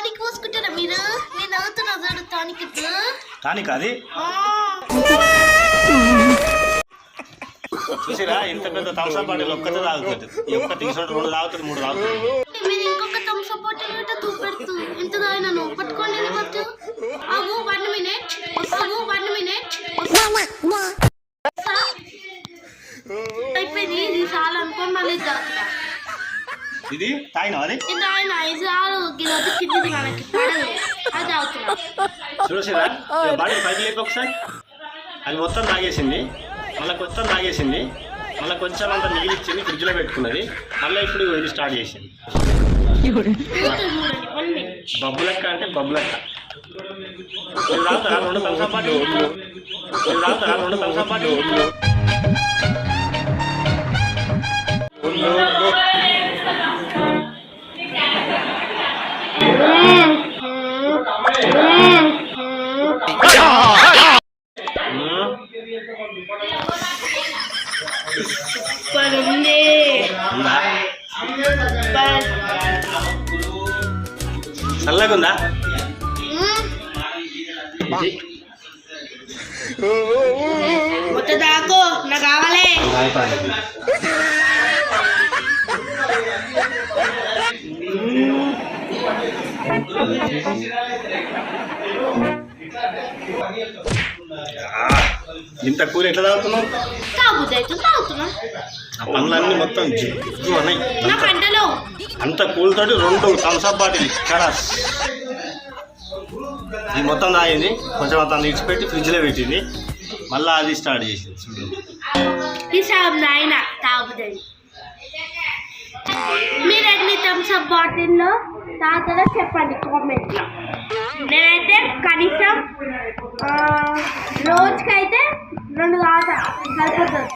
Tonic పోసుకుంటారా మీరు? నేను అవుతున్నా చూడు టానిక్. టానిక్ అది చూసిరా ఇంత పెద్ద థమ్స్అప్ బాటిల్ ఒక్కటే తాగుతుంది. ఒక్క తీసుకుంటే 2 తాగుతుంది 3 తాగుతుంది. మీరు ఇంకొక థమ్స్అప్ బాటిల్ పెట్ట చూపెడుతూ ఎంత తాగినాను పట్టుకోండి. బచ్చు అవు 1 మినిట్ అయిపోయింది. ఇది చాలా అనుకోని మళ్ళీ తాగుతున్నా. ఇది తాగినా అది ఇది ఆయన 5 6 గిన్నె కింది మనకి పడదు అది తాగుతున్నా. చూసిరా బాటిల్ పైకి లేపు ఒకసారి. అది మొత్తం తాగేసింది. మళ్ళీ కొంచెం అంత మిగిలిచ్చింది ఫ్రిడ్జ్లో పెట్టుకున్నది. మళ్ళీ ఇప్పుడు ఇది స్టార్ట్ చేసింది. బబ్బులక్క అంటే బబ్బులక్క. మీరు తాగుతారా 2 థమ్స్అప్ బాటిల్? చల్లగుందా? మొత్తం దాకు నాకు కావాలి. ఇంత కూర ఎట్లా తాగుతున్నావు? తాగుతున్నా. ఆ పనులన్నీ మొత్తం జిగ్గు అన్నాయి. నా పంటలో అంత కూలతోటి 2 థమ్స్అప్ బాటిల్ కలాస్. ఇది మొత్తం తాగింది. కొంచెం అంత ఇడిచిపెట్టి ఫ్రిడ్జ్లో పెట్టింది. మళ్ళీ అది స్టార్ట్ చేసింది. చూడండి మీరు ఎన్ని థమ్స్అప్ బాటిల్లో తాగుతారో చెప్పండి కామెంట్లో. నేనైతే కనీసం రోజుకైతే 2 తాగుతా సరిపోతుంది.